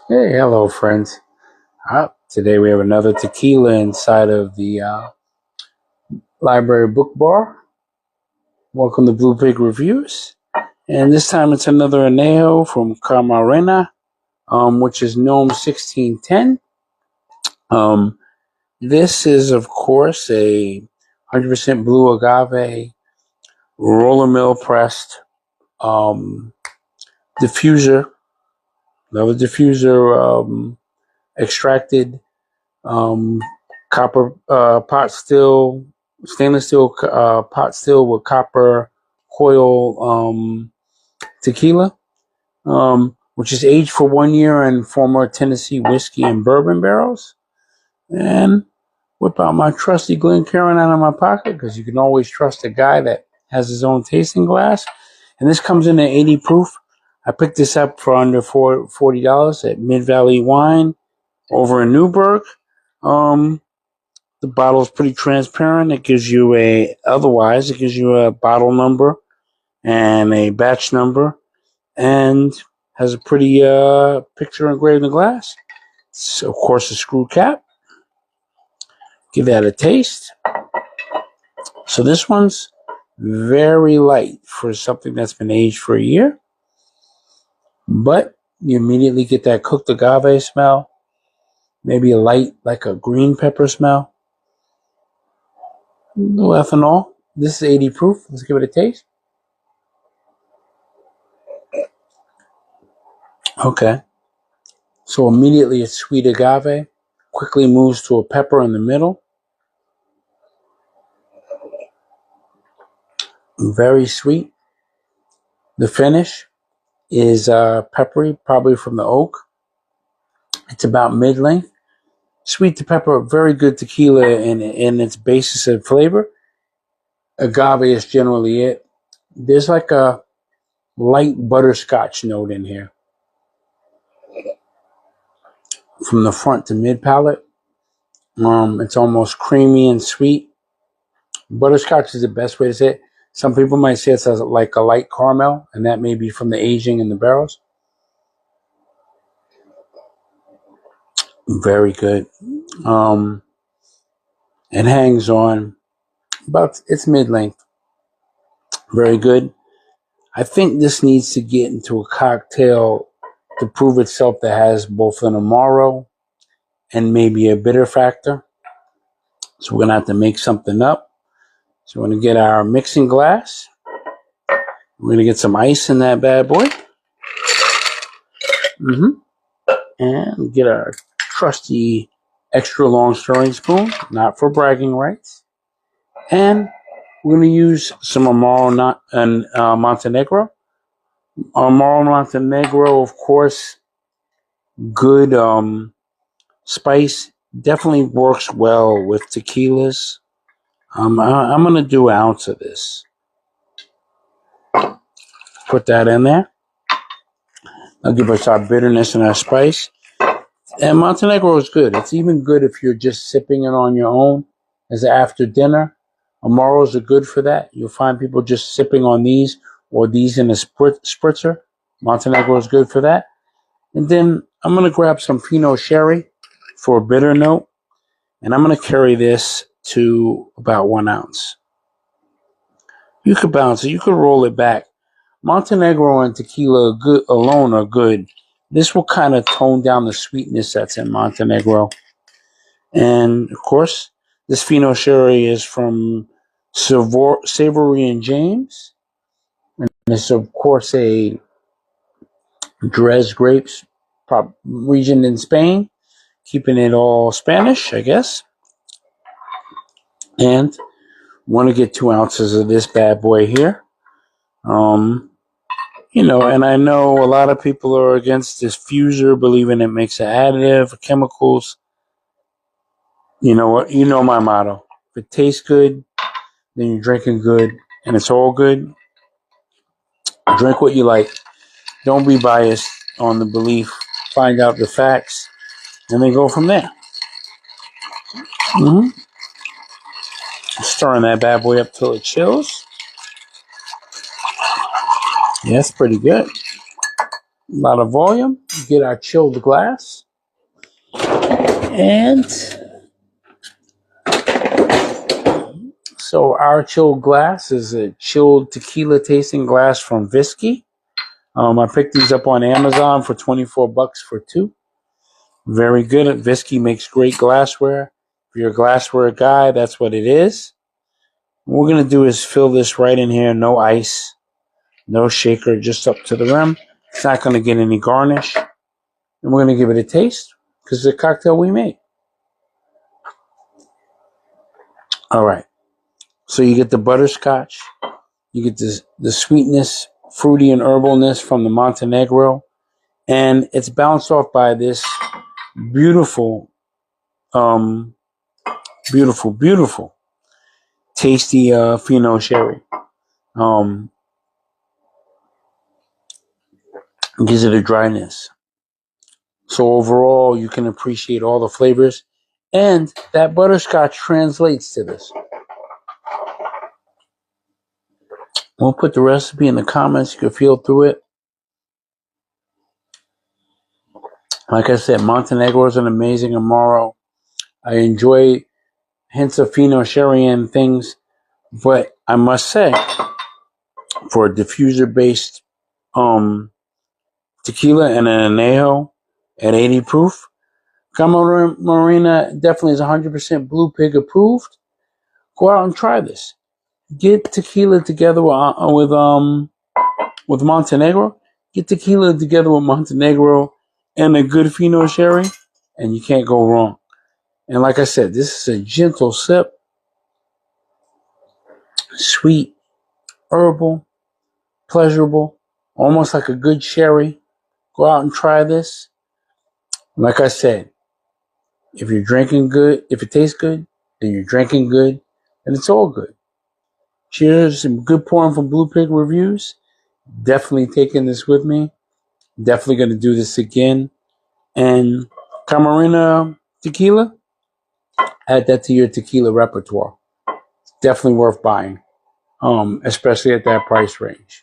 Hey, hello, friends. Today we have another tequila inside of the library book bar. Welcome to Blue Pig Reviews. And this time it's another Anejo from Camarena, which is Gnome 1610. This is, of course, a 100% blue agave, roller mill pressed diffuser. Another diffuser extracted copper pot still, stainless steel pot still with copper coil tequila, which is aged for 1 year in former Tennessee whiskey and bourbon barrels. And whip out my trusty Glencairn out of my pocket because you can always trust a guy that has his own tasting glass. And this comes in at 80 proof. I picked this up for under $40 at Mid Valley Wine over in Newburgh. The bottle is pretty transparent. It gives you a bottle number and a batch number, and has a pretty picture engraved in the glass. It's, of course, a screw cap. Give that a taste. So this one's very light for something that's been aged for a year, but you immediately get that cooked agave smell, maybe a light, like a green pepper smell. No ethanol. This is 80 proof. Let's give it a taste. Okay. So immediately it's sweet agave. Quickly moves to a pepper in the middle. Very sweet. The finish is peppery, probably from the oak. It's about mid-length. Sweet to pepper, very good tequila in its basis of flavor. Agave is generally it. There's like a light butterscotch note in here. From the front to mid palate. It's almost creamy and sweet. Butterscotch is the best way to say it. Some people might say it's like a light caramel, and that may be from the aging in the barrels. Very good. It hangs on about its mid-length. Very good. I think this needs to get into a cocktail to prove itself that has both an amaro and maybe a bitter factor. So we're going to have to make something up. So we're going to get our mixing glass. We're going to get some ice in that bad boy. And get our trusty extra long stirring spoon, not for bragging rights. And we're going to use some Amaro and Montenegro. Amaro Montenegro, of course, good spice. Definitely works well with tequilas. I'm going to do an ounce of this. Put that in there. That'll give us our bitterness and our spice. And Montenegro is good. It's even good if you're just sipping it on your own as after dinner. Amaros are good for that. You'll find people just sipping on these or these in a spritzer. Montenegro is good for that. And then I'm going to grab some Pinot Sherry for a bitter note. And I'm going to carry this to about 1 ounce. You could bounce it. You could roll it back. Montenegro and tequila alone are good. This will kind of tone down the sweetness that's in Montenegro. And, of course, this Pinot Sherry is from Savory and James. And it's, of course, a Jerez grapes region in Spain. Keeping it all Spanish, I guess. And want to get 2 ounces of this bad boy here. And I know a lot of people are against this fuser, believing it makes an additive, chemicals. You know what? You know my motto. If it tastes good, then you're drinking good, and it's all good. Drink what you like. Don't be biased on the belief. Find out the facts, and then go from there. Stirring that bad boy up till it chills. Yeah, that's pretty good. lot of volume. Get our chilled glass. And so our chilled glass is a chilled tequila tasting glass from Whiskey. I picked these up on Amazon for 24 bucks for two. Very good. Whiskey makes great glassware. If you're a glassware guy, that's what it is. What we're going to do is fill this right in here. No ice, no shaker, just up to the rim. It's not going to get any garnish. And we're going to give it a taste because it's a cocktail we made. All right. So you get the butterscotch. You get the sweetness, fruity and herbalness from the Montenegro. And it's bounced off by this beautiful, beautiful, tasty Fino sherry. Gives it a dryness. So overall, you can appreciate all the flavors. And that butterscotch translates to this. We'll put the recipe in the comments. You can feel through it. Like I said, Montenegro is an amazing Amaro. I enjoy hints of Fino sherry and things. But I must say, for a diffuser-based tequila and an anejo at 80 proof, Camarena definitely is 100% Blue Pig approved. Go out and try this. Get tequila together with Montenegro. Get tequila together with Montenegro and a good Fino sherry, and you can't go wrong. And like I said, this is a gentle sip, sweet, herbal, pleasurable, almost like a good sherry. Go out and try this. Like I said, if you're drinking good, if it tastes good, then you're drinking good, and it's all good. Cheers, some good pouring from Blue Pig Reviews. Definitely taking this with me. Definitely going to do this again. And Camarena Tequila, add that to your tequila repertoire. Definitely worth buying, especially at that price range.